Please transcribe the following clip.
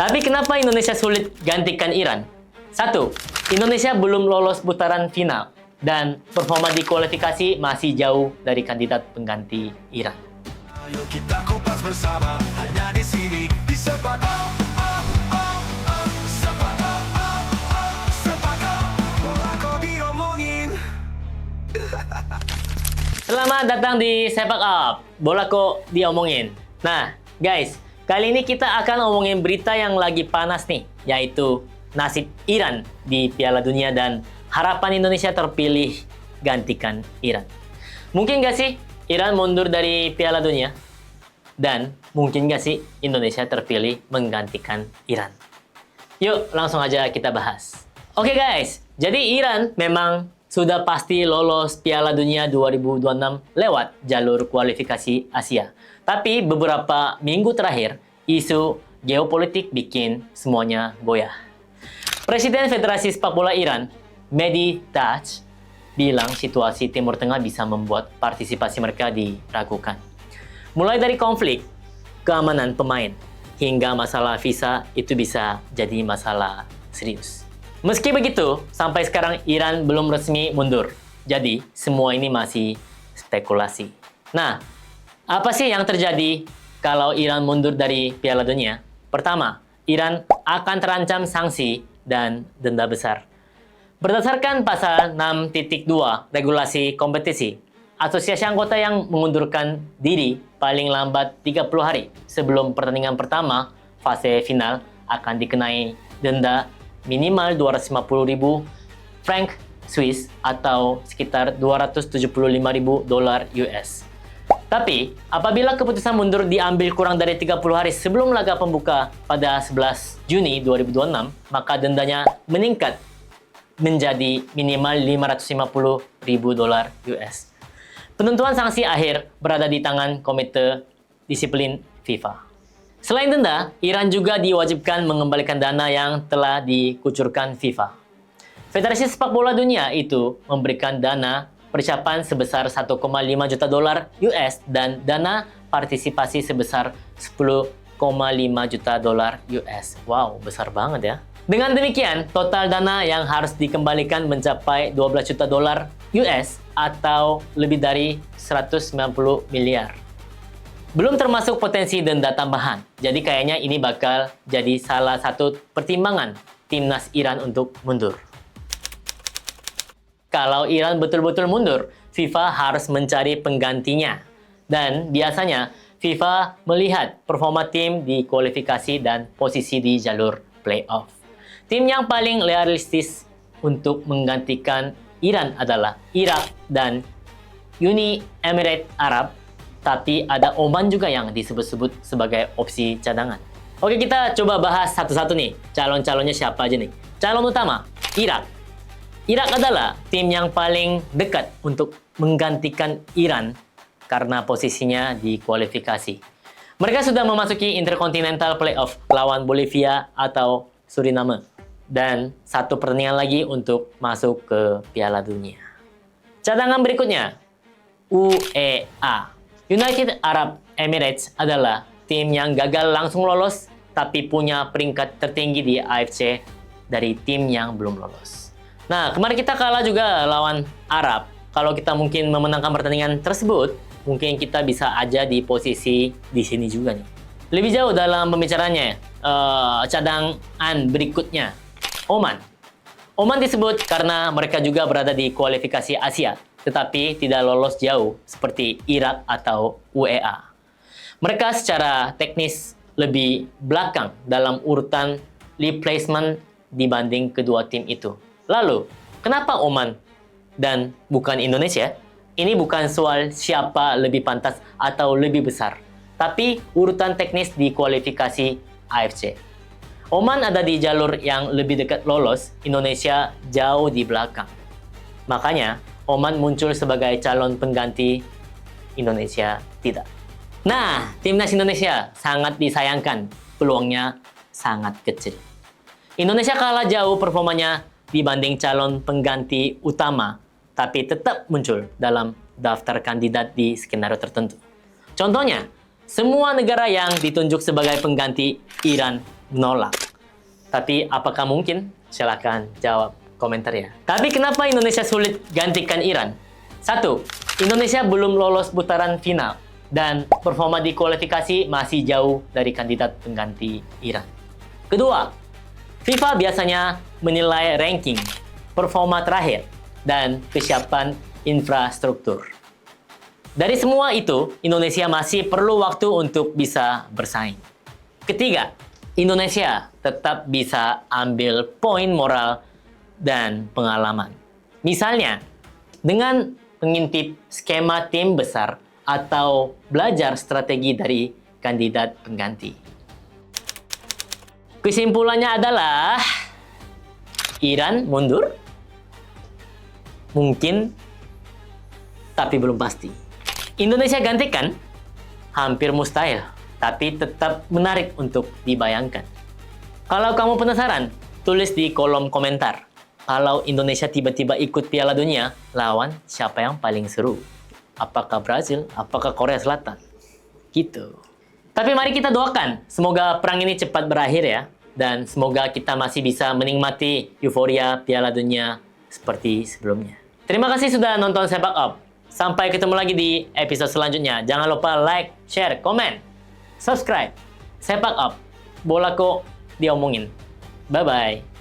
Tapi kenapa Indonesia sulit gantikan Iran? Satu, Indonesia belum lolos putaran final dan performa di kualifikasi masih jauh dari kandidat pengganti Iran. Ayo kita kupas bersama hanya di sini di Sepak Bola kau diomongin. Selamat datang di Sepak Up, bola kok diomongin. Nah, guys, kali ini kita akan ngomongin berita yang lagi panas nih, yaitu nasib Iran di Piala Dunia dan harapan Indonesia terpilih gantikan Iran. Mungkin gak sih Iran mundur dari Piala Dunia? Dan mungkin gak sih Indonesia terpilih menggantikan Iran? Yuk, langsung aja kita bahas. Oke guys, jadi Iran memang sudah pasti lolos Piala Dunia 2026 lewat jalur kualifikasi Asia. Tapi beberapa minggu terakhir, isu geopolitik bikin semuanya goyah. Presiden Federasi Sepak Bola Iran, Mehdi Taj, bilang situasi Timur Tengah bisa membuat partisipasi mereka diragukan. Mulai dari konflik, keamanan pemain, hingga masalah visa itu bisa jadi masalah serius. Meski begitu, sampai sekarang Iran belum resmi mundur. Jadi, semua ini masih spekulasi. Nah, apa sih yang terjadi kalau Iran mundur dari Piala Dunia? Pertama, Iran akan terancam sanksi dan denda besar. Berdasarkan pasal 6.2 regulasi kompetisi, asosiasi anggota yang mengundurkan diri paling lambat 30 hari sebelum pertandingan pertama fase final akan dikenai denda minimal 250.000 franc Swiss atau sekitar 275.000 dolar US. Tapi, apabila keputusan mundur diambil kurang dari 30 hari sebelum laga pembuka pada 11 Juni 2026, maka dendanya meningkat menjadi minimal 550.000 dolar US. Penentuan sanksi akhir berada di tangan Komite Disiplin FIFA. Selain denda, Iran juga diwajibkan mengembalikan dana yang telah dikucurkan FIFA. Federasi Sepak Bola Dunia itu memberikan dana persiapan sebesar 1,5 juta dolar US dan dana partisipasi sebesar 10,5 juta dolar US. Wow, besar banget ya. Dengan demikian, total dana yang harus dikembalikan mencapai 12 juta dolar US atau lebih dari 190 miliar. Belum termasuk potensi denda tambahan. Jadi kayaknya ini bakal jadi salah satu pertimbangan timnas Iran untuk mundur. Kalau Iran betul-betul mundur, FIFA harus mencari penggantinya. Dan biasanya FIFA melihat performa tim di kualifikasi dan posisi di jalur playoff. Tim yang paling realistis untuk menggantikan Iran adalah Irak dan Uni Emirat Arab, tapi ada Oman juga yang disebut-sebut sebagai opsi cadangan. Oke, kita coba bahas satu-satu nih, calon-calonnya siapa aja nih. Calon utama, Irak. Irak adalah tim yang paling dekat untuk menggantikan Iran karena posisinya di kualifikasi. Mereka sudah memasuki Intercontinental Playoff lawan Bolivia atau Suriname. Dan satu pertandingan lagi untuk masuk ke Piala Dunia. Cadangan berikutnya, UEA. United Arab Emirates adalah tim yang gagal langsung lolos, tapi punya peringkat tertinggi di AFC dari tim yang belum lolos. Nah, kemarin kita kalah juga lawan Arab. Kalau kita mungkin memenangkan pertandingan tersebut, mungkin kita bisa aja di posisi di sini juga nih. Lebih jauh dalam pembicaranya, cadangan berikutnya, Oman. Oman disebut karena mereka juga berada di kualifikasi Asia, tetapi tidak lolos jauh seperti Irak atau UEA. Mereka secara teknis lebih belakang dalam urutan league placement dibanding kedua tim itu. Lalu, kenapa Oman dan bukan Indonesia? Ini bukan soal siapa lebih pantas atau lebih besar, tapi urutan teknis di kualifikasi AFC. Oman ada di jalur yang lebih dekat lolos, Indonesia jauh di belakang. Makanya, Oman muncul sebagai calon pengganti, Indonesia tidak. Nah, timnas Indonesia sangat disayangkan, peluangnya sangat kecil. Indonesia kalah jauh performanya dibanding calon pengganti utama, tapi tetap muncul dalam daftar kandidat di skenario tertentu. Contohnya, semua negara yang ditunjuk sebagai pengganti Iran menolak. Tapi apakah mungkin? Silahkan jawab komentar ya. Tapi kenapa Indonesia sulit gantikan Iran? 1. Indonesia belum lolos putaran final dan performa di kualifikasi masih jauh dari kandidat pengganti Iran. Kedua, FIFA biasanya menilai ranking, performa terakhir, dan kesiapan infrastruktur. Dari semua itu, Indonesia masih perlu waktu untuk bisa bersaing. Ketiga, Indonesia tetap bisa ambil poin moral dan pengalaman. Misalnya, dengan mengintip skema tim besar atau belajar strategi dari kandidat pengganti. Kesimpulannya adalah Iran mundur? Mungkin, tapi belum pasti. Indonesia gantikan? Hampir mustahil, tapi tetap menarik untuk dibayangkan. Kalau kamu penasaran, tulis di kolom komentar. Kalau Indonesia tiba-tiba ikut Piala Dunia, lawan siapa yang paling seru? Apakah Brazil? Apakah Korea Selatan? Gitu. Tapi mari kita doakan, semoga perang ini cepat berakhir ya. Dan semoga kita masih bisa menikmati euforia Piala Dunia seperti sebelumnya. Terima kasih sudah nonton Sepak Up. Sampai ketemu lagi di episode selanjutnya. Jangan lupa like, share, komen, subscribe. Sepak Up, bola kok diomongin. Bye-bye.